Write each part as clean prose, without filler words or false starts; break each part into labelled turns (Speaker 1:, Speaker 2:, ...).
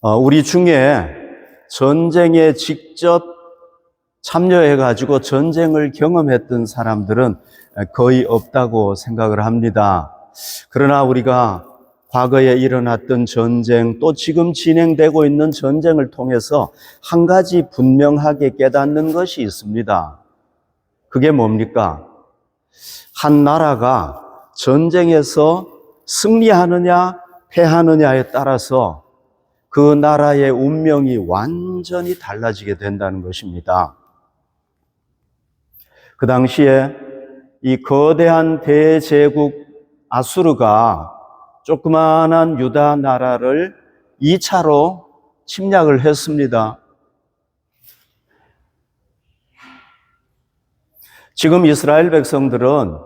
Speaker 1: 우리 중에 전쟁에 직접 참여해가지고 전쟁을 경험했던 사람들은 거의 없다고 생각을 합니다. 그러나 우리가 과거에 일어났던 전쟁, 또 지금 진행되고 있는 전쟁을 통해서 한 가지 분명하게 깨닫는 것이 있습니다. 그게 뭡니까? 한 나라가 전쟁에서 승리하느냐, 패하느냐에 따라서 그 나라의 운명이 완전히 달라지게 된다는 것입니다. 그 당시에 이 거대한 대제국 아수르가 조그마한 유다 나라를 2차로 침략을 했습니다. 지금 이스라엘 백성들은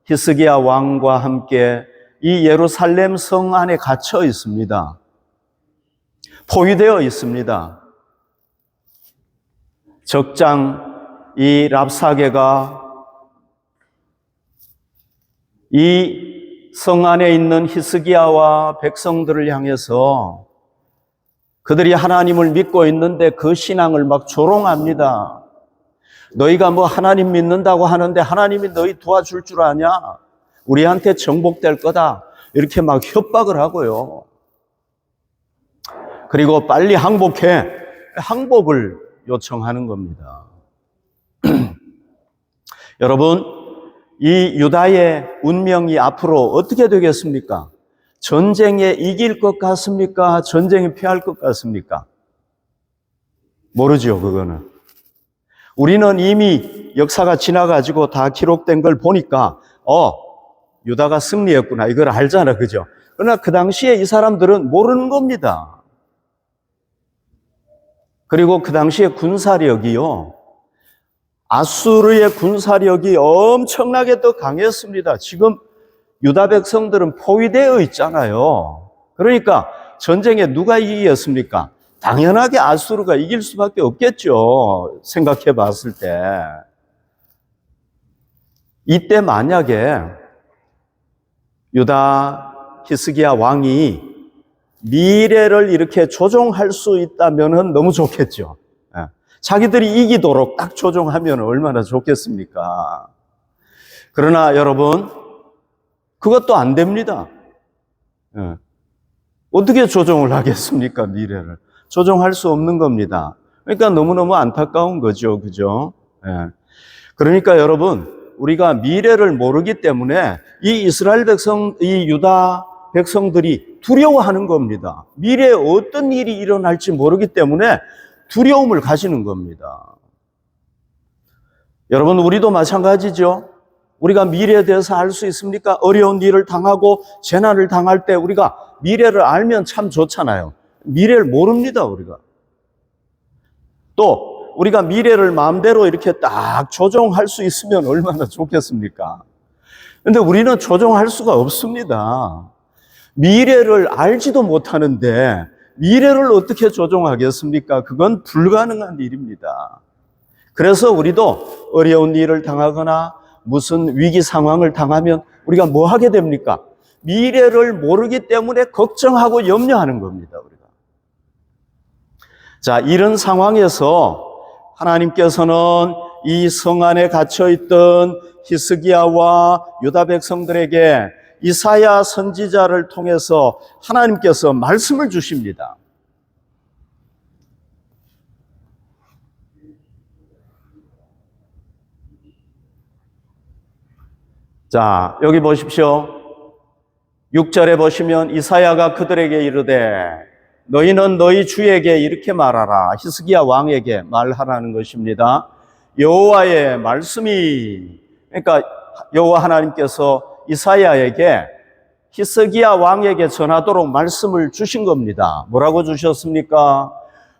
Speaker 1: 히스기야 왕과 함께 이 예루살렘 성 안에 갇혀 있습니다. 포위되어 있습니다. 적장 이 랍사게가 이 성 안에 있는 히스기야와 백성들을 향해서 그들이 하나님을 믿고 있는데 그 신앙을 막 조롱합니다. 너희가 뭐 하나님 믿는다고 하는데 하나님이 너희 도와줄 줄 아냐? 우리한테 정복될 거다. 이렇게 막 협박을 하고요. 그리고 빨리 항복해. 항복을 요청하는 겁니다. 여러분, 이 유다의 운명이 앞으로 어떻게 되겠습니까? 전쟁에 이길 것 같습니까? 전쟁에 패할 것 같습니까? 모르죠, 그거는. 우리는 이미 역사가 지나가지고 다 기록된 걸 보니까 유다가 승리했구나. 이걸 알잖아, 그죠? 그러나 그 당시에 이 사람들은 모르는 겁니다. 그리고 그 당시에 군사력이요, 아수르의 군사력이 엄청나게 더 강했습니다. 지금 유다 백성들은 포위되어 있잖아요. 그러니까 전쟁에 누가 이기겠습니까? 당연하게 아수르가 이길 수밖에 없겠죠. 생각해 봤을 때. 이때 만약에 유다 히스기야 왕이 미래를 이렇게 조종할 수 있다면 너무 좋겠죠. 자기들이 이기도록 딱 조종하면 얼마나 좋겠습니까? 그러나 여러분, 그것도 안 됩니다. 어떻게 조종을 하겠습니까, 미래를? 조종할 수 없는 겁니다. 그러니까 너무너무 안타까운 거죠, 그죠? 그러니까 여러분, 우리가 미래를 모르기 때문에 이 이스라엘 백성, 이 유다 백성들이 두려워하는 겁니다. 미래에 어떤 일이 일어날지 모르기 때문에 두려움을 가지는 겁니다. 여러분, 우리도 마찬가지죠. 우리가 미래에 대해서 알 수 있습니까? 어려운 일을 당하고 재난을 당할 때 우리가 미래를 알면 참 좋잖아요. 미래를 모릅니다, 우리가. 또 우리가 미래를 마음대로 이렇게 딱 조종할 수 있으면 얼마나 좋겠습니까? 그런데 우리는 조종할 수가 없습니다. 미래를 알지도 못하는데 미래를 어떻게 조종하겠습니까? 그건 불가능한 일입니다. 그래서 우리도 어려운 일을 당하거나 무슨 위기 상황을 당하면 우리가 뭐 하게 됩니까? 미래를 모르기 때문에 걱정하고 염려하는 겁니다, 우리가. 자, 이런 상황에서 하나님께서는 이 성 안에 갇혀있던 히스기야와 유다 백성들에게 이사야 선지자를 통해서 하나님께서 말씀을 주십니다. 자, 여기 보십시오. 6절에 보시면 이사야가 그들에게 이르되 너희는 너희 주에게 이렇게 말하라. 히스기야 왕에게 말하라는 것입니다. 여호와의 말씀이, 그러니까 여호와 하나님께서 이사야에게 히스기야 왕에게 전하도록 말씀을 주신 겁니다. 뭐라고 주셨습니까?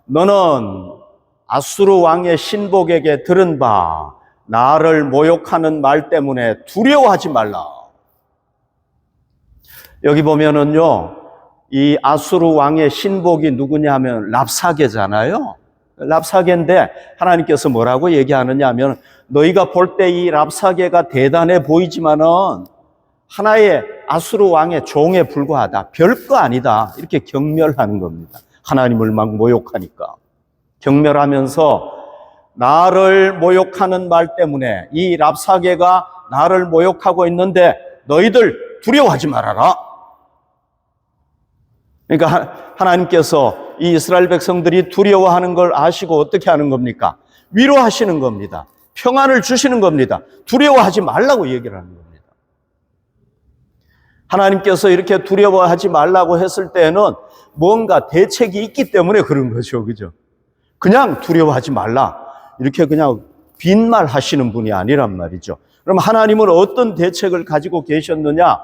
Speaker 1: 너는 아수르 왕의 신복에게 들은 바 나를 모욕하는 말 때문에 두려워하지 말라. 여기 보면은요, 이 아수르 왕의 신복이 누구냐 하면 랍사게잖아요. 랍사게인데 하나님께서 뭐라고 얘기하느냐 하면 너희가 볼 때 이 랍사게가 대단해 보이지만은 하나의 아수르 왕의 종에 불과하다. 별거 아니다. 이렇게 경멸하는 겁니다. 하나님을 막 모욕하니까. 경멸하면서 나를 모욕하는 말 때문에 이 랍사게가 나를 모욕하고 있는데 너희들 두려워하지 말아라. 그러니까 하나님께서 이 이스라엘 백성들이 두려워하는 걸 아시고 어떻게 하는 겁니까? 위로하시는 겁니다. 평안을 주시는 겁니다. 두려워하지 말라고 얘기를 하는 겁니다. 하나님께서 이렇게 두려워하지 말라고 했을 때는 뭔가 대책이 있기 때문에 그런 거죠. 그죠? 그냥 두려워하지 말라. 이렇게 그냥 빈말 하시는 분이 아니란 말이죠. 그럼 하나님은 어떤 대책을 가지고 계셨느냐?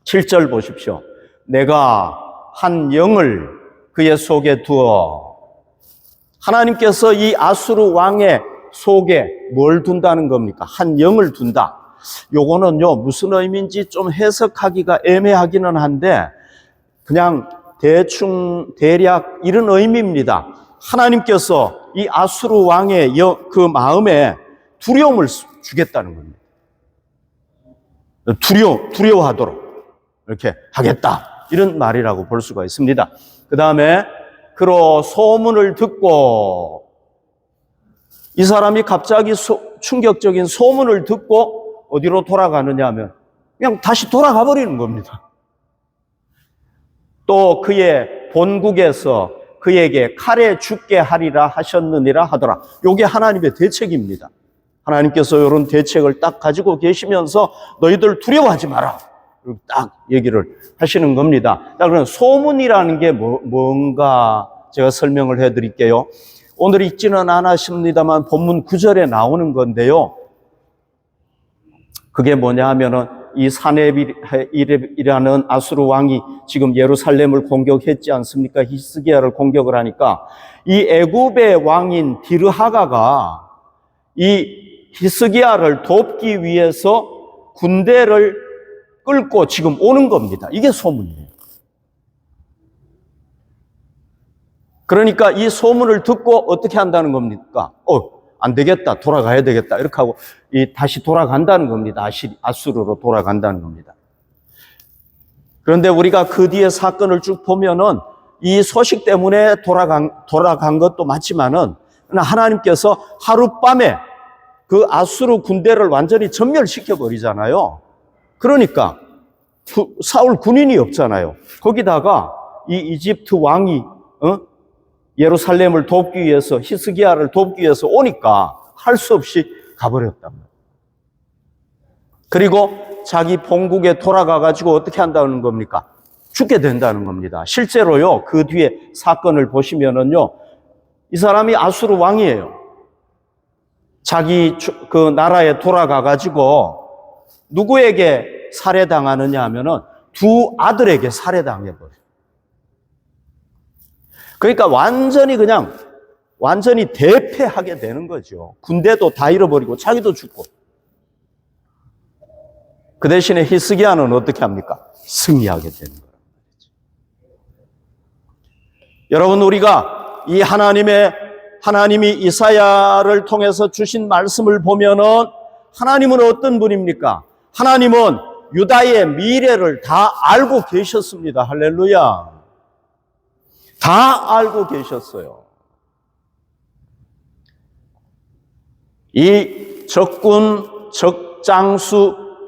Speaker 1: 7절 보십시오. 내가 한 영을 그의 속에 두어. 하나님께서 이 아수르 왕의 속에 뭘 둔다는 겁니까? 한 영을 둔다. 요거는요, 무슨 의미인지 좀 해석하기가 애매하기는 한데, 그냥 대충, 대략 이런 의미입니다. 하나님께서 이 아수르 왕의 그 마음에 두려움을 주겠다는 겁니다. 두려워하도록 이렇게 하겠다. 이런 말이라고 볼 수가 있습니다. 그 다음에, 그로 소문을 듣고, 이 사람이 갑자기 충격적인 소문을 듣고 어디로 돌아가느냐 하면 그냥 다시 돌아가 버리는 겁니다. 또 그의 본국에서 그에게 칼에 죽게 하리라 하셨느니라 하더라. 이게 하나님의 대책입니다. 하나님께서 이런 대책을 딱 가지고 계시면서 너희들 두려워하지 마라. 딱 얘기를 하시는 겁니다. 자, 그럼 소문이라는 게 뭔가 제가 설명을 해드릴게요. 오늘 읽지는 않았습니다만 본문 9절에 나오는 건데요. 그게 뭐냐 하면은 이 사네립이라는 아수르 왕이 지금 예루살렘을 공격했지 않습니까? 히스기야를 공격을 하니까 이 애굽의 왕인 디르하가가 이 히스기야를 돕기 위해서 군대를 끌고 지금 오는 겁니다. 이게 소문이에요. 그러니까 이 소문을 듣고 어떻게 한다는 겁니까? 안 되겠다. 돌아가야 되겠다. 이렇게 하고 다시 돌아간다는 겁니다. 아수르로 돌아간다는 겁니다. 그런데 우리가 그 뒤에 사건을 쭉 보면은 이 소식 때문에 돌아간 것도 맞지만은 하나님께서 하룻밤에 그 아수르 군대를 완전히 전멸시켜 버리잖아요. 그러니까 사울 군인이 없잖아요. 거기다가 이 이집트 왕이 예루살렘을 돕기 위해서 히스기야를 돕기 위해서 오니까 할 수 없이 가버렸단 말이에요. 그리고 자기 본국에 돌아가 가지고 어떻게 한다는 겁니까? 죽게 된다는 겁니다. 실제로요, 그 뒤에 사건을 보시면은요, 이 사람이 아수르 왕이에요. 자기 그 나라에 돌아가 가지고 누구에게 살해당하느냐 하면은 두 아들에게 살해당해버려요. 그러니까 완전히 대패하게 되는 거죠. 군대도 다 잃어버리고 자기도 죽고. 그 대신에 히스기야는 어떻게 합니까? 승리하게 되는 거란 말이죠. 여러분, 우리가 이 하나님이 이사야를 통해서 주신 말씀을 보면은 하나님은 어떤 분입니까? 하나님은 유다의 미래를 다 알고 계셨습니다. 할렐루야. 다 알고 계셨어요. 이 적장수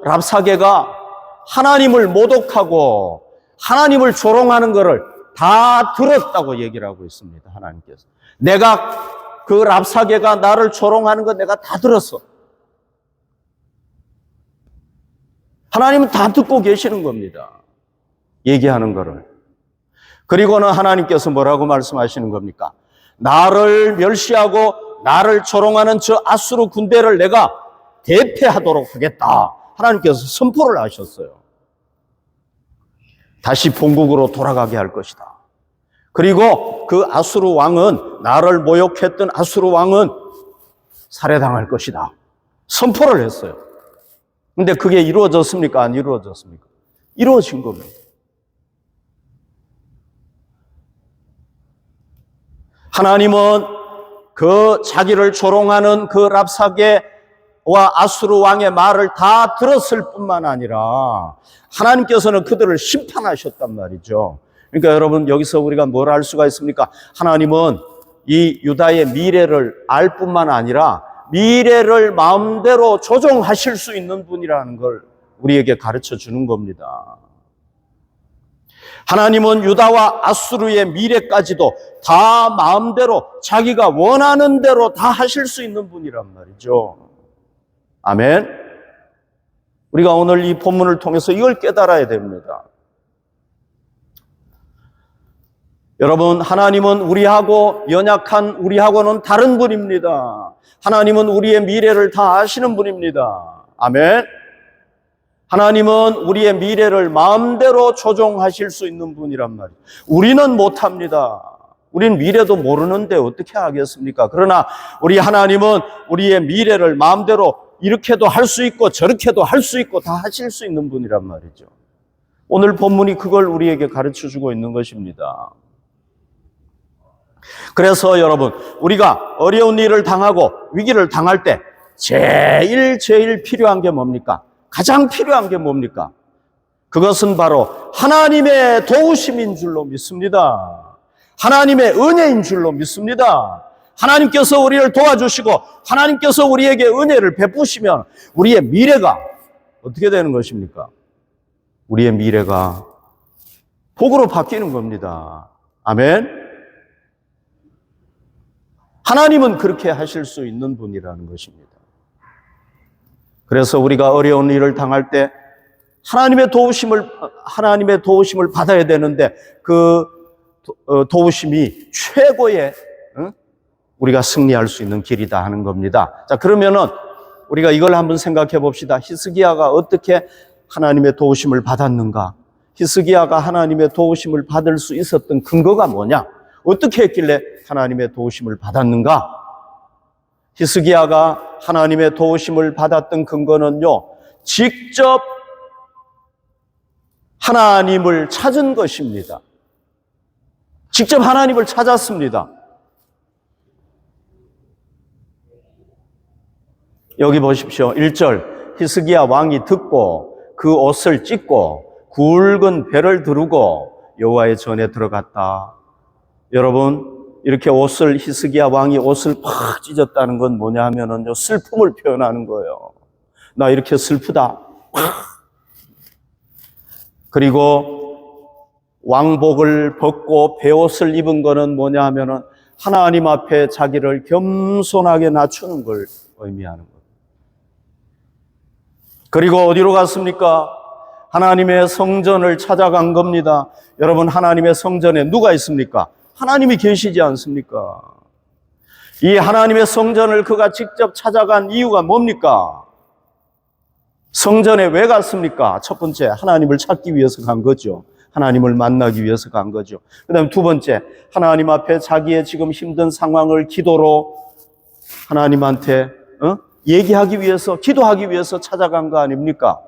Speaker 1: 랍사게가 하나님을 모독하고 하나님을 조롱하는 것을 다 들었다고 얘기를 하고 있습니다. 하나님께서. 그 랍사게가 나를 조롱하는 거 내가 다 들었어. 하나님은 다 듣고 계시는 겁니다. 얘기하는 거를. 그리고는 하나님께서 뭐라고 말씀하시는 겁니까? 나를 멸시하고 나를 조롱하는 저 아수르 군대를 내가 대패하도록 하겠다. 하나님께서 선포를 하셨어요. 다시 본국으로 돌아가게 할 것이다. 그리고 그 아수르 왕은, 나를 모욕했던 아수르 왕은 살해당할 것이다. 선포를 했어요. 근데 그게 이루어졌습니까? 안 이루어졌습니까? 이루어진 겁니다. 하나님은 그 자기를 조롱하는 그 랍사게와 아수르 왕의 말을 다 들었을 뿐만 아니라 하나님께서는 그들을 심판하셨단 말이죠. 그러니까 여러분, 여기서 우리가 뭘 알 수가 있습니까? 하나님은 이 유다의 미래를 알 뿐만 아니라 미래를 마음대로 조종하실 수 있는 분이라는 걸 우리에게 가르쳐 주는 겁니다. 하나님은 유다와 아수르의 미래까지도 다 마음대로 자기가 원하는 대로 다 하실 수 있는 분이란 말이죠. 아멘. 우리가 오늘 이 본문을 통해서 이걸 깨달아야 됩니다. 여러분, 하나님은 우리하고 연약한 우리하고는 다른 분입니다. 하나님은 우리의 미래를 다 아시는 분입니다. 아멘. 하나님은 우리의 미래를 마음대로 조종하실 수 있는 분이란 말이에요. 우리는 못합니다. 우린 미래도 모르는데 어떻게 하겠습니까? 그러나 우리 하나님은 우리의 미래를 마음대로 이렇게도 할 수 있고 저렇게도 할 수 있고 다 하실 수 있는 분이란 말이죠. 오늘 본문이 그걸 우리에게 가르쳐주고 있는 것입니다. 그래서 여러분, 우리가 어려운 일을 당하고 위기를 당할 때 제일 필요한 게 뭡니까? 가장 필요한 게 뭡니까? 그것은 바로 하나님의 도우심인 줄로 믿습니다. 하나님의 은혜인 줄로 믿습니다. 하나님께서 우리를 도와주시고 하나님께서 우리에게 은혜를 베푸시면 우리의 미래가 어떻게 되는 것입니까? 우리의 미래가 복으로 바뀌는 겁니다. 아멘. 하나님은 그렇게 하실 수 있는 분이라는 것입니다. 그래서 우리가 어려운 일을 당할 때 하나님의 도우심을 받아야 되는데 그 도우심이 최고의 우리가 승리할 수 있는 길이다 하는 겁니다. 자, 그러면은 우리가 이걸 한번 생각해 봅시다. 히스기야가 어떻게 하나님의 도우심을 받았는가? 히스기야가 하나님의 도우심을 받을 수 있었던 근거가 뭐냐? 어떻게 했길래 하나님의 도우심을 받았는가? 히스기야가 하나님의 도우심을 받았던 근거는요, 직접 하나님을 찾은 것입니다. 직접 하나님을 찾았습니다. 여기 보십시오. 1절, 히스기야 왕이 듣고 그 옷을 찢고 굵은 배를 두르고 여호와의 전에 들어갔다. 여러분, 이렇게 히스기야 왕이 옷을 팍 찢었다는 건 뭐냐 하면은요, 슬픔을 표현하는 거예요. 나 이렇게 슬프다. 그리고 왕복을 벗고 베옷을 입은 거는 뭐냐 하면은 하나님 앞에 자기를 겸손하게 낮추는 걸 의미하는 거예요. 그리고 어디로 갔습니까? 하나님의 성전을 찾아간 겁니다. 여러분, 하나님의 성전에 누가 있습니까? 하나님이 계시지 않습니까? 이 하나님의 성전을 그가 직접 찾아간 이유가 뭡니까? 성전에 왜 갔습니까? 첫 번째, 하나님을 찾기 위해서 간 거죠. 하나님을 만나기 위해서 간 거죠. 그 다음에 두 번째, 하나님 앞에 자기의 지금 힘든 상황을 기도로 하나님한테 얘기하기 위해서, 기도하기 위해서 찾아간 거 아닙니까?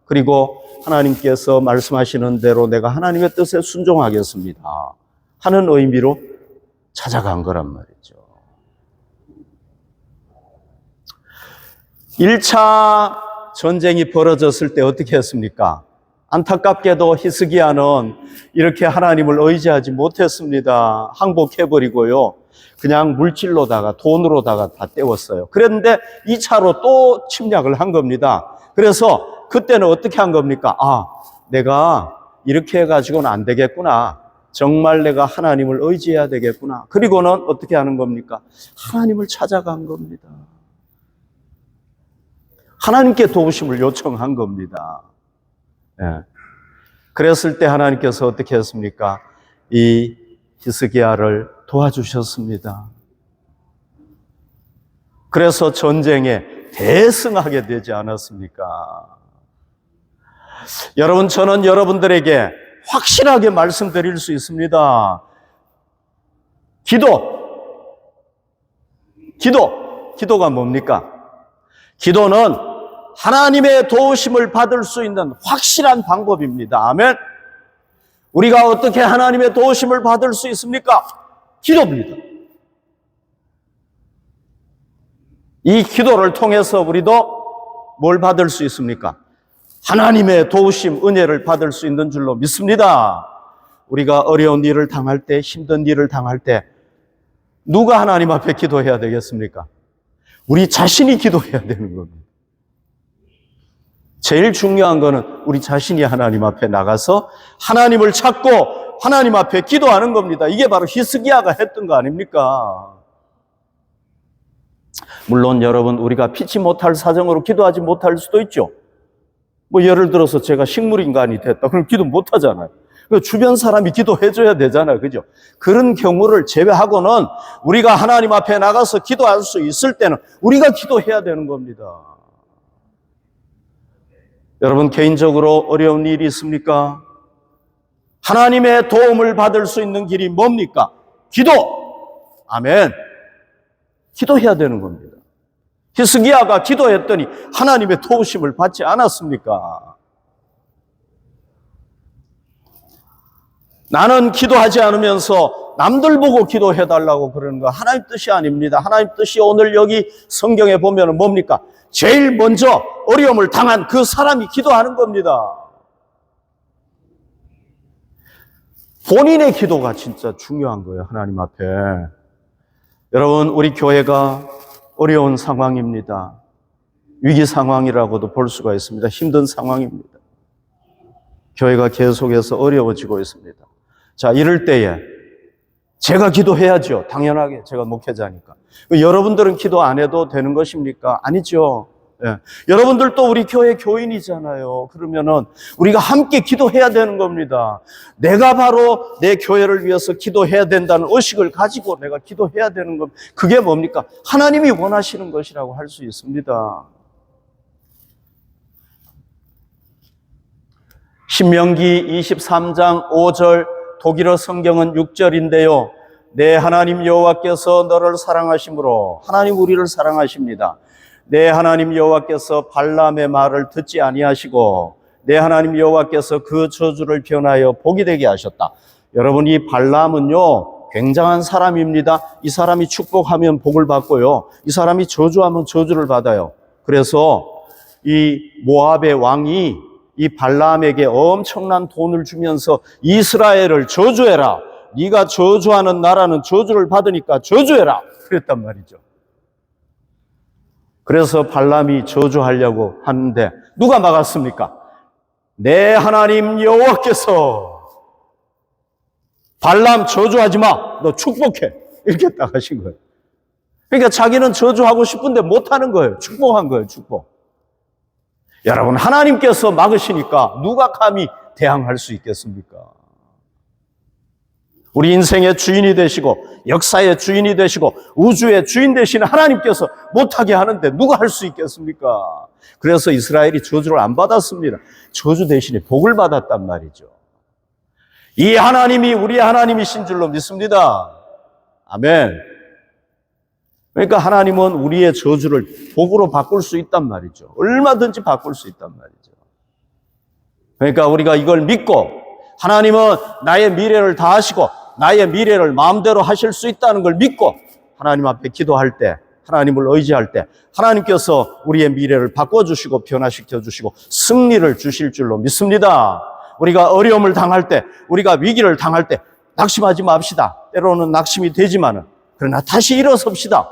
Speaker 1: 그리고 하나님께서 말씀하시는 대로 내가 하나님의 뜻에 순종하겠습니다 하는 의미로 찾아간 거란 말이죠. 1차 전쟁이 벌어졌을 때 어떻게 했습니까? 안타깝게도 히스기야는 이렇게 하나님을 의지하지 못했습니다. 항복해버리고요. 그냥 물질로다가 돈으로다가 다 때웠어요. 그런데 2차로 또 침략을 한 겁니다. 그래서 그때는 어떻게 한 겁니까? 내가 이렇게 해가지고는 안 되겠구나. 정말 내가 하나님을 의지해야 되겠구나. 그리고는 어떻게 하는 겁니까? 하나님을 찾아간 겁니다. 하나님께 도우심을 요청한 겁니다. 예. 그랬을 때 하나님께서 어떻게 했습니까? 이 히스기야를 도와주셨습니다. 그래서 전쟁에 대승하게 되지 않았습니까? 여러분, 저는 여러분들에게 확실하게 말씀드릴 수 있습니다. 기도가 뭡니까? 기도는 하나님의 도우심을 받을 수 있는 확실한 방법입니다. 아멘. 우리가 어떻게 하나님의 도우심을 받을 수 있습니까? 기도입니다. 이 기도를 통해서 우리도 뭘 받을 수 있습니까? 하나님의 도우심, 은혜를 받을 수 있는 줄로 믿습니다. 우리가 어려운 일을 당할 때, 힘든 일을 당할 때 누가 하나님 앞에 기도해야 되겠습니까? 우리 자신이 기도해야 되는 겁니다. 제일 중요한 거는 우리 자신이 하나님 앞에 나가서 하나님을 찾고 하나님 앞에 기도하는 겁니다. 이게 바로 히스기야가 했던 거 아닙니까? 물론 여러분, 우리가 피치 못할 사정으로 기도하지 못할 수도 있죠. 뭐 예를 들어서 제가 식물인간이 됐다. 그럼 기도 못 하잖아요. 주변 사람이 기도해줘야 되잖아요. 그죠? 그런 경우를 제외하고는 우리가 하나님 앞에 나가서 기도할 수 있을 때는 우리가 기도해야 되는 겁니다. 여러분, 개인적으로 어려운 일이 있습니까? 하나님의 도움을 받을 수 있는 길이 뭡니까? 기도! 아멘. 기도해야 되는 겁니다. 히스기야가 기도했더니 하나님의 도우심을 받지 않았습니까? 나는 기도하지 않으면서 남들 보고 기도해달라고 그러는 거 하나님 뜻이 아닙니다. 하나님 뜻이 오늘 여기 성경에 보면 뭡니까? 제일 먼저 어려움을 당한 그 사람이 기도하는 겁니다. 본인의 기도가 진짜 중요한 거예요, 하나님 앞에. 여러분, 우리 교회가 어려운 상황입니다. 위기 상황이라고도 볼 수가 있습니다. 힘든 상황입니다. 교회가 계속해서 어려워지고 있습니다. 자, 이럴 때에 제가 기도해야죠. 당연하게 제가 목회자니까. 여러분들은 기도 안 해도 되는 것입니까? 아니죠. 예. 여러분들도 우리 교회 교인이잖아요. 그러면은 우리가 함께 기도해야 되는 겁니다. 내가 바로 내 교회를 위해서 기도해야 된다는 의식을 가지고 내가 기도해야 되는 겁니다. 그게 뭡니까? 하나님이 원하시는 것이라고 할 수 있습니다. 신명기 23장 5절, 독일어 성경은 6절인데요. 내 하나님 여호와께서 너를 사랑하심으로, 하나님 우리를 사랑하십니다. 내 하나님 여호와께서 발람의 말을 듣지 아니하시고 내 하나님 여호와께서 그 저주를 변하여 복이 되게 하셨다. 여러분, 이 발람은요 굉장한 사람입니다. 이 사람이 축복하면 복을 받고요, 이 사람이 저주하면 저주를 받아요. 그래서 이 모압의 왕이 이 발람에게 엄청난 돈을 주면서 이스라엘을 저주해라. 네가 저주하는 나라는 저주를 받으니까 저주해라. 그랬단 말이죠. 그래서 발람이 저주하려고 하는데 누가 막았습니까? 내 하나님 여호와께서 발람 저주하지 마. 너 축복해. 이렇게 딱 하신 거예요. 그러니까 자기는 저주하고 싶은데 못하는 거예요. 축복한 거예요. 축복. 여러분, 하나님께서 막으시니까 누가 감히 대항할 수 있겠습니까? 우리 인생의 주인이 되시고 역사의 주인이 되시고 우주의 주인 되시는 하나님께서 못하게 하는데 누가 할 수 있겠습니까? 그래서 이스라엘이 저주를 안 받았습니다. 저주 대신에 복을 받았단 말이죠. 이 하나님이 우리의 하나님이신 줄로 믿습니다. 아멘. 그러니까 하나님은 우리의 저주를 복으로 바꿀 수 있단 말이죠. 얼마든지 바꿀 수 있단 말이죠. 그러니까 우리가 이걸 믿고 하나님은 나의 미래를 다 하시고 나의 미래를 마음대로 하실 수 있다는 걸 믿고 하나님 앞에 기도할 때, 하나님을 의지할 때 하나님께서 우리의 미래를 바꿔주시고 변화시켜 주시고 승리를 주실 줄로 믿습니다. 우리가 어려움을 당할 때, 우리가 위기를 당할 때 낙심하지 맙시다. 때로는 낙심이 되지만은 그러나 다시 일어섭시다.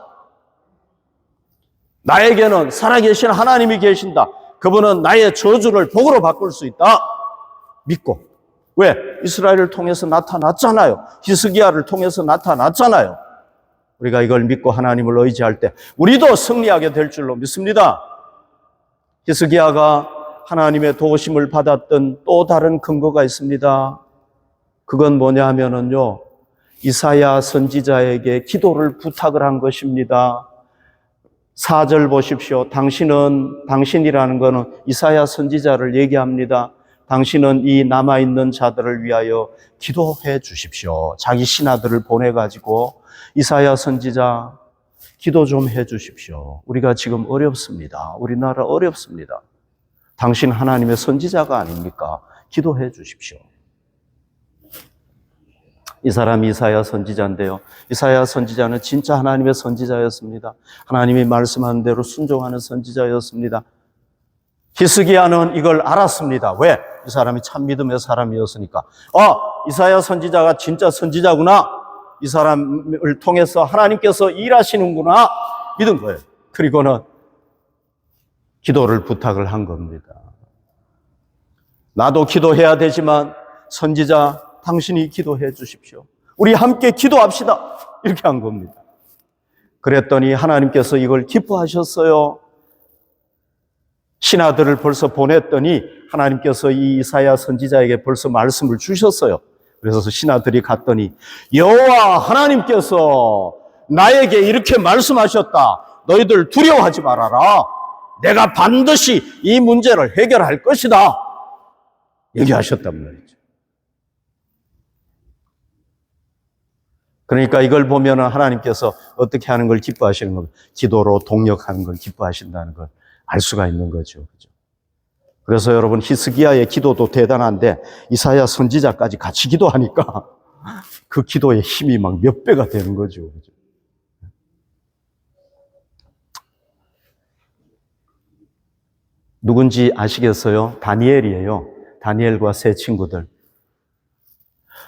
Speaker 1: 나에게는 살아계신 하나님이 계신다. 그분은 나의 저주를 복으로 바꿀 수 있다. 믿고. 왜? 이스라엘을 통해서 나타났잖아요. 히스기야를 통해서 나타났잖아요. 우리가 이걸 믿고 하나님을 의지할 때 우리도 승리하게 될 줄로 믿습니다. 히스기야가 하나님의 도우심을 받았던 또 다른 근거가 있습니다. 그건 뭐냐 하면은요, 이사야 선지자에게 기도를 부탁을 한 것입니다. 4절 보십시오. 당신이라는 것은 이사야 선지자를 얘기합니다. 당신은 이 남아있는 자들을 위하여 기도해 주십시오. 자기 신하들을 보내가지고 이사야 선지자 기도 좀 해 주십시오. 우리가 지금 어렵습니다. 우리나라 어렵습니다. 당신 하나님의 선지자가 아닙니까? 기도해 주십시오. 이 사람이 이사야 선지자인데요. 이사야 선지자는 진짜 하나님의 선지자였습니다. 하나님이 말씀하는 대로 순종하는 선지자였습니다. 히스기야는 이걸 알았습니다. 왜? 이 사람이 참 믿음의 사람이었으니까. 이사야 선지자가 진짜 선지자구나. 이 사람을 통해서 하나님께서 일하시는구나. 믿은 거예요. 그리고는 기도를 부탁을 한 겁니다. 나도 기도해야 되지만 선지자 당신이 기도해 주십시오. 우리 함께 기도합시다. 이렇게 한 겁니다. 그랬더니 하나님께서 이걸 기뻐하셨어요. 신하들을 벌써 보냈더니 하나님께서 이 이사야 선지자에게 벌써 말씀을 주셨어요. 그래서 신하들이 갔더니 여호와 하나님께서 나에게 이렇게 말씀하셨다. 너희들 두려워하지 말아라. 내가 반드시 이 문제를 해결할 것이다. 얘기하셨단 말이죠. 그러니까 이걸 보면 하나님께서 어떻게 하는 걸 기뻐하시는 겁니다. 기도로 동력하는 걸 기뻐하신다는 걸 알 수가 있는 거죠. 그래서 여러분 히스기야의 기도도 대단한데 이사야 선지자까지 같이 기도하니까 그 기도의 힘이 막 몇 배가 되는 거죠. 누군지 아시겠어요? 다니엘이에요. 다니엘과 세 친구들.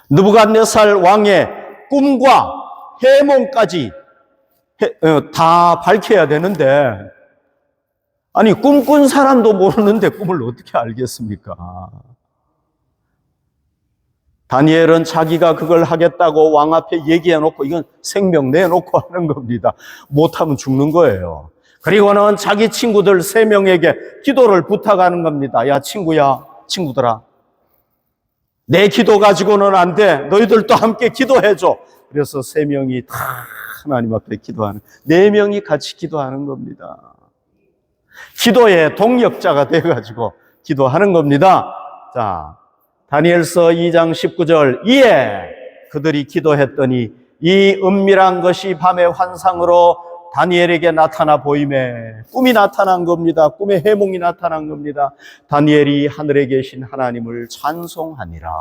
Speaker 1: 느부갓네살 왕의 꿈과 해몽까지 다 밝혀야 되는데 아니 꿈꾼 사람도 모르는데 꿈을 어떻게 알겠습니까? 다니엘은 자기가 그걸 하겠다고 왕 앞에 얘기해놓고 이건 생명 내놓고 하는 겁니다. 못하면 죽는 거예요. 그리고는 자기 친구들 3명에게 기도를 부탁하는 겁니다. 야 친구야, 친구들아, 내 기도 가지고는 안 돼. 너희들도 함께 기도해줘. 그래서 3명이 다 하나님 앞에 기도하는, 4명이 같이 기도하는 겁니다. 기도의 동력자가 돼가지고 기도하는 겁니다. 자, 다니엘서 2장 19절. 이에 그들이 기도했더니 이 은밀한 것이 밤의 환상으로 다니엘에게 나타나 보임에, 꿈이 나타난 겁니다. 꿈의 해몽이 나타난 겁니다. 다니엘이 하늘에 계신 하나님을 찬송하니라.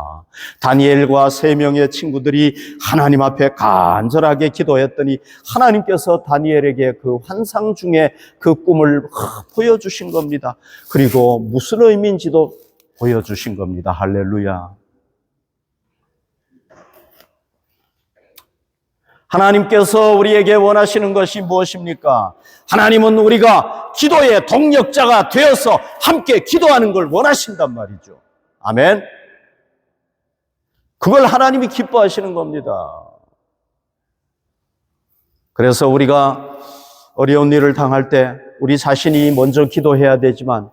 Speaker 1: 다니엘과 3명의 친구들이 하나님 앞에 간절하게 기도했더니 하나님께서 다니엘에게 그 환상 중에 그 꿈을 보여주신 겁니다. 그리고 무슨 의미인지도 보여주신 겁니다. 할렐루야. 하나님께서 우리에게 원하시는 것이 무엇입니까? 하나님은 우리가 기도의 동력자가 되어서 함께 기도하는 걸 원하신단 말이죠. 아멘. 그걸 하나님이 기뻐하시는 겁니다. 그래서 우리가 어려운 일을 당할 때 우리 자신이 먼저 기도해야 되지만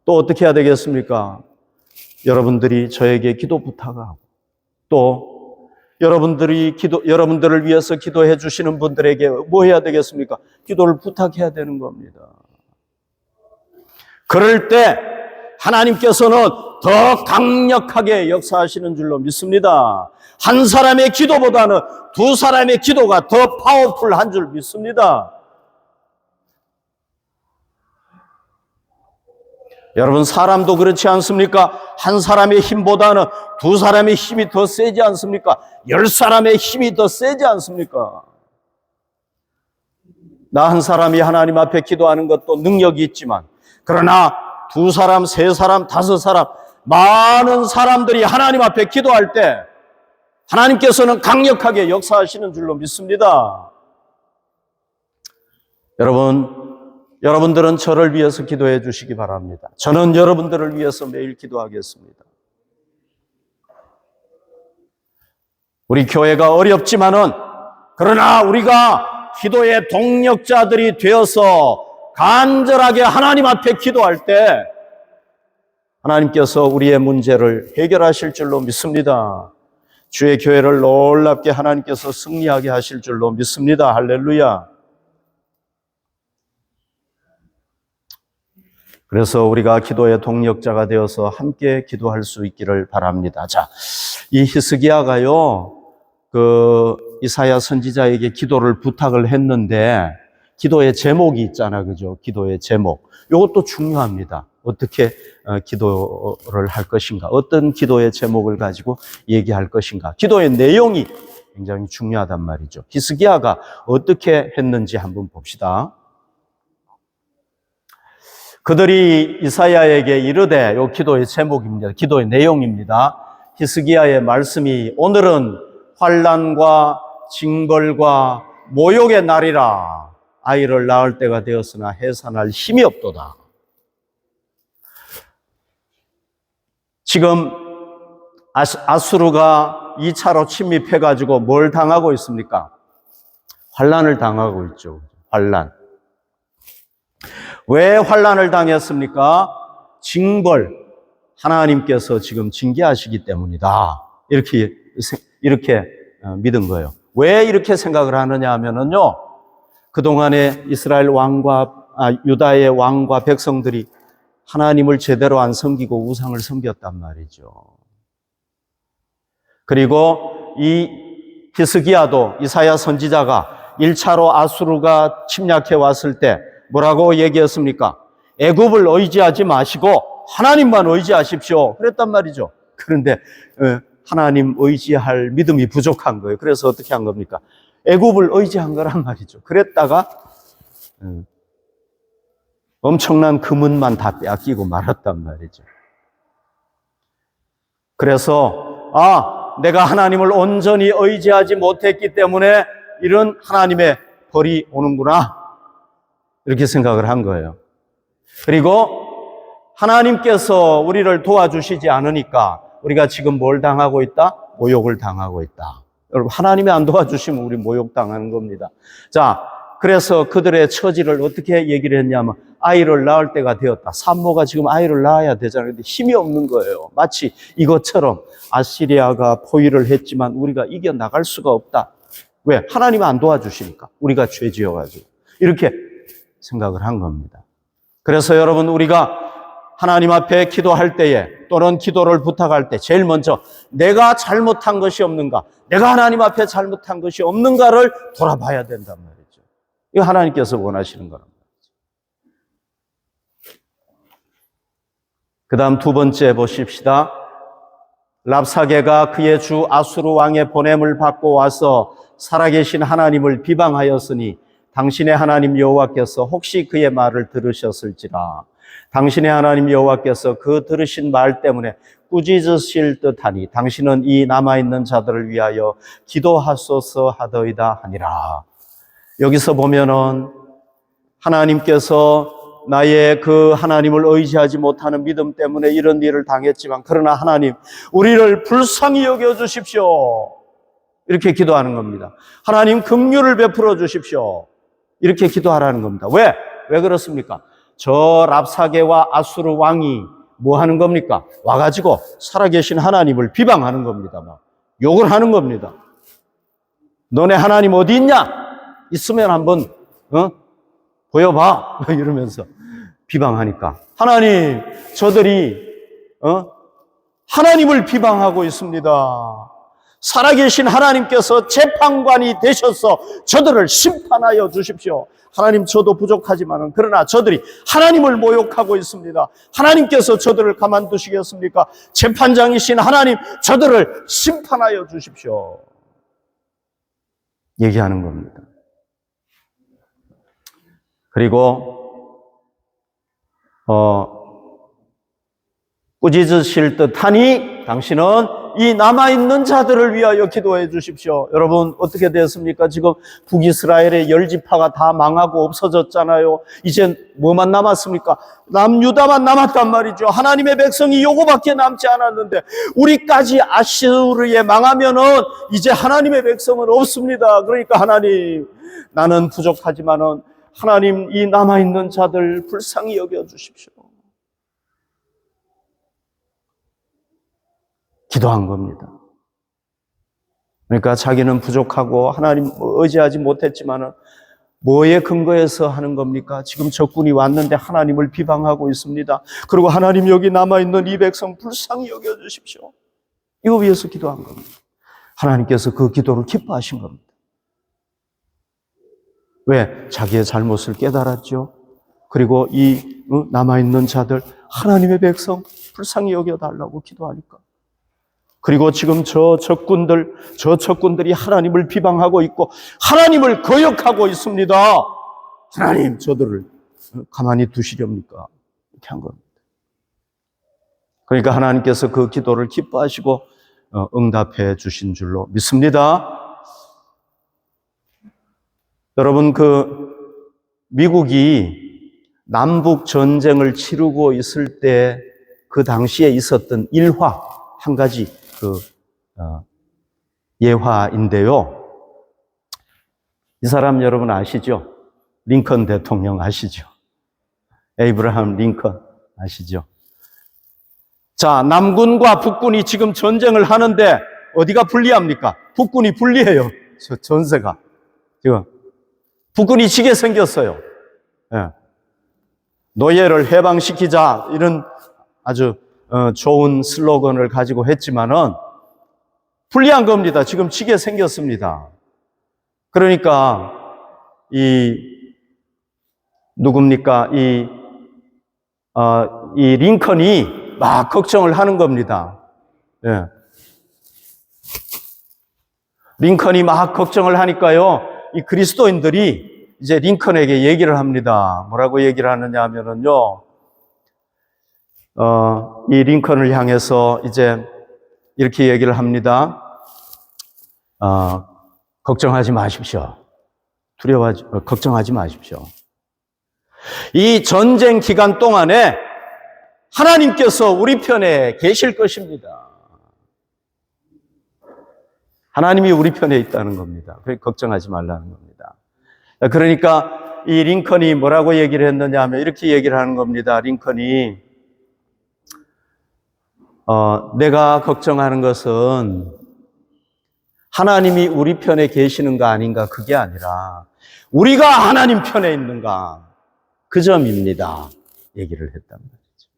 Speaker 1: 또 어떻게 해야 되겠습니까? 여러분들이 저에게 기도 부탁하고 또 여러분들을 위해서 기도해 주시는 분들에게 뭐 해야 되겠습니까? 기도를 부탁해야 되는 겁니다. 그럴 때 하나님께서는 더 강력하게 역사하시는 줄로 믿습니다. 한 사람의 기도보다는 2사람의 기도가 더 파워풀한 줄 믿습니다. 여러분, 사람도 그렇지 않습니까? 한 사람의 힘보다는 2사람의 힘이 더 세지 않습니까? 10사람의 힘이 더 세지 않습니까? 나 한 사람이 하나님 앞에 기도하는 것도 능력이 있지만, 그러나 2사람, 3사람, 5사람, 많은 사람들이 하나님 앞에 기도할 때 하나님께서는 강력하게 역사하시는 줄로 믿습니다. 여러분들은 저를 위해서 기도해 주시기 바랍니다. 저는 여러분들을 위해서 매일 기도하겠습니다. 우리 교회가 어렵지만은, 그러나 우리가 기도의 동력자들이 되어서 간절하게 하나님 앞에 기도할 때 하나님께서 우리의 문제를 해결하실 줄로 믿습니다. 주의 교회를 놀랍게 하나님께서 승리하게 하실 줄로 믿습니다. 할렐루야. 그래서 우리가 기도의 동력자가 되어서 함께 기도할 수 있기를 바랍니다. 자, 이 히스기야가요, 이사야 선지자에게 기도를 부탁을 했는데, 기도의 제목이 있잖아, 그죠? 기도의 제목. 이것도 중요합니다. 어떻게 기도를 할 것인가? 어떤 기도의 제목을 가지고 얘기할 것인가? 기도의 내용이 굉장히 중요하단 말이죠. 히스기야가 어떻게 했는지 한번 봅시다. 그들이 이사야에게 이르되, 요 기도의 제목입니다. 기도의 내용입니다. 히스기야의 말씀이 오늘은 환난과 징벌과 모욕의 날이라. 아이를 낳을 때가 되었으나 해산할 힘이 없도다. 지금 아수르가 2차로 침입해가지고 뭘 당하고 있습니까? 환난을 당하고 있죠. 환난. 왜 환난을 당했습니까? 징벌. 하나님께서 지금 징계하시기 때문이다. 이렇게 믿은 거예요. 왜 이렇게 생각을 하느냐 하면은요, 그동안에 이스라엘 유다의 왕과 백성들이 하나님을 제대로 안 섬기고 우상을 섬겼단 말이죠. 그리고 이 히스기야도 이사야 선지자가 1차로 아수르가 침략해 왔을 때 뭐라고 얘기했습니까? 애굽을 의지하지 마시고 하나님만 의지하십시오. 그랬단 말이죠. 그런데 하나님 의지할 믿음이 부족한 거예요. 그래서 어떻게 한 겁니까? 애굽을 의지한 거란 말이죠. 그랬다가 엄청난 금은만 다 빼앗기고 말았단 말이죠. 그래서 내가 하나님을 온전히 의지하지 못했기 때문에 이런 하나님의 벌이 오는구나, 이렇게 생각을 한 거예요. 그리고 하나님께서 우리를 도와주시지 않으니까 우리가 지금 뭘 당하고 있다? 모욕을 당하고 있다. 여러분, 하나님이 안 도와주시면 우리 모욕당하는 겁니다. 자, 그래서 그들의 처지를 어떻게 얘기를 했냐면 아이를 낳을 때가 되었다. 산모가 지금 아이를 낳아야 되잖아요. 근데 힘이 없는 거예요. 마치 이것처럼 아시리아가 포위를 했지만 우리가 이겨나갈 수가 없다. 왜? 하나님이 안 도와주시니까. 우리가 죄 지어가지고. 이렇게 생각을 한 겁니다. 그래서 여러분, 우리가 하나님 앞에 기도할 때에 또는 기도를 부탁할 때 제일 먼저 내가 잘못한 것이 없는가, 내가 하나님 앞에 잘못한 것이 없는가를 돌아봐야 된단 말이죠. 이거 하나님께서 원하시는 거란 말이죠. 그 다음 두 번째 보십시다. 랍사게가 그의 주 아수르 왕의 보냄을 받고 와서 살아계신 하나님을 비방하였으니 당신의 하나님 여호와께서 혹시 그의 말을 들으셨을지라. 당신의 하나님 여호와께서 그 들으신 말 때문에 꾸짖으실 듯하니 당신은 이 남아있는 자들을 위하여 기도하소서 하더이다 하니라. 여기서 보면은 하나님께서 나의 그 하나님을 의지하지 못하는 믿음 때문에 이런 일을 당했지만, 그러나 하나님, 우리를 불쌍히 여겨주십시오. 이렇게 기도하는 겁니다. 하나님, 긍휼을 베풀어 주십시오. 이렇게 기도하라는 겁니다. 왜 그렇습니까? 저 랍사게와 아수르 왕이 뭐 하는 겁니까? 와가지고 살아계신 하나님을 비방하는 겁니다. 막 욕을 하는 겁니다. 너네 하나님 어디 있냐? 있으면 한번 보여봐. 이러면서 비방하니까 하나님, 저들이 하나님을 비방하고 있습니다. 살아계신 하나님께서 재판관이 되셔서 저들을 심판하여 주십시오. 하나님, 저도 부족하지만 그러나 저들이 하나님을 모욕하고 있습니다. 하나님께서 저들을 가만두시겠습니까? 재판장이신 하나님, 저들을 심판하여 주십시오. 얘기하는 겁니다. 그리고 꾸짖으실 듯하니 당신은 이 남아있는 자들을 위하여 기도해 주십시오. 여러분, 어떻게 되었습니까? 지금 북이스라엘의 10지파가 다 망하고 없어졌잖아요. 이제 뭐만 남았습니까? 남유다만 남았단 말이죠. 하나님의 백성이 요거밖에 남지 않았는데 우리까지 아수르에 망하면은 이제 하나님의 백성은 없습니다. 그러니까 하나님, 나는 부족하지만은 하나님, 이 남아있는 자들 불쌍히 여겨 주십시오. 기도한 겁니다. 그러니까 자기는 부족하고 하나님 의지하지 못했지만은 뭐에 근거해서 하는 겁니까? 지금 적군이 왔는데 하나님을 비방하고 있습니다. 그리고 하나님, 여기 남아있는 이 백성 불쌍히 여겨주십시오. 이거 위해서 기도한 겁니다. 하나님께서 그 기도를 기뻐하신 겁니다. 왜? 자기의 잘못을 깨달았죠. 그리고 이 남아있는 자들, 하나님의 백성 불쌍히 여겨달라고 기도하니까. 그리고 지금 저 적군들이 하나님을 비방하고 있고 하나님을 거역하고 있습니다. 하나님, 저들을 가만히 두시렵니까? 이렇게 한 겁니다. 그러니까 하나님께서 그 기도를 기뻐하시고 응답해 주신 줄로 믿습니다. 여러분, 미국이 남북 전쟁을 치르고 있을 때 그 당시에 있었던 일화, 한 가지 예화인데요. 이 사람 여러분 아시죠? 링컨 대통령 아시죠? 에이브라함 링컨 아시죠? 자, 남군과 북군이 지금 전쟁을 하는데 어디가 불리합니까? 북군이 불리해요. 전세가. 지금 북군이 지게 생겼어요. 예. 노예를 해방시키자, 이런 아주 좋은 슬로건을 가지고 했지만은 불리한 겁니다. 지금 지게 생겼습니다. 그러니까 누굽니까? 이 링컨이 막 걱정을 하는 겁니다. 예. 링컨이 막 걱정을 하니까요, 이 그리스도인들이 이제 링컨에게 얘기를 합니다. 뭐라고 얘기를 하느냐 하면은요, 이 링컨을 향해서 이제 이렇게 얘기를 합니다. 걱정하지 마십시오. 걱정하지 마십시오. 이 전쟁 기간 동안에 하나님께서 우리 편에 계실 것입니다. 하나님이 우리 편에 있다는 겁니다. 그러니까 걱정하지 말라는 겁니다. 그러니까 이 링컨이 뭐라고 얘기를 했느냐 하면 이렇게 얘기를 하는 겁니다. 링컨이 내가 걱정하는 것은 하나님이 우리 편에 계시는가 아닌가, 그게 아니라 우리가 하나님 편에 있는가, 그 점입니다. 얘기를 했단 말이죠.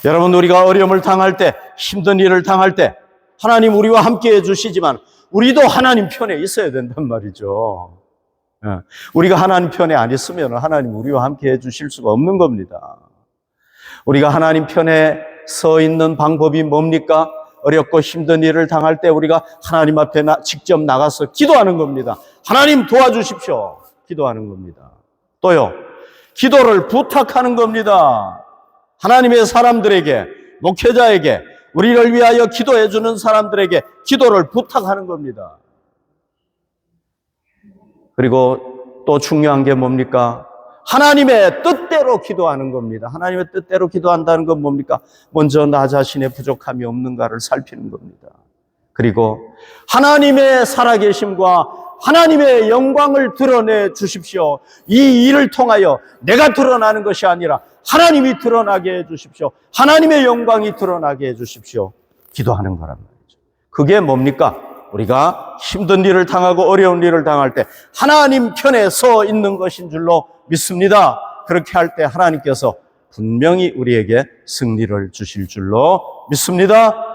Speaker 1: 여러분, 우리가 어려움을 당할 때, 힘든 일을 당할 때 하나님 우리와 함께 해주시지만 우리도 하나님 편에 있어야 된단 말이죠. 우리가 하나님 편에 안 있으면 하나님 우리와 함께 해주실 수가 없는 겁니다. 우리가 하나님 편에 서 있는 방법이 뭡니까? 어렵고 힘든 일을 당할 때 우리가 하나님 앞에 직접 나가서 기도하는 겁니다. 하나님 도와주십시오. 기도하는 겁니다. 또요, 기도를 부탁하는 겁니다. 하나님의 사람들에게, 목회자에게, 우리를 위하여 기도해 주는 사람들에게 기도를 부탁하는 겁니다. 그리고 또 중요한 게 뭡니까? 하나님의 뜻대로 기도하는 겁니다. 하나님의 뜻대로 기도한다는 건 뭡니까? 먼저 나 자신의 부족함이 없는가를 살피는 겁니다. 그리고 하나님의 살아계심과 하나님의 영광을 드러내 주십시오. 이 일을 통하여 내가 드러나는 것이 아니라 하나님이 드러나게 해 주십시오. 하나님의 영광이 드러나게 해 주십시오. 기도하는 거란 말이죠. 그게 뭡니까? 우리가 힘든 일을 당하고 어려운 일을 당할 때 하나님 편에 서 있는 것인 줄로 믿습니다. 그렇게 할 때 하나님께서 분명히 우리에게 승리를 주실 줄로 믿습니다.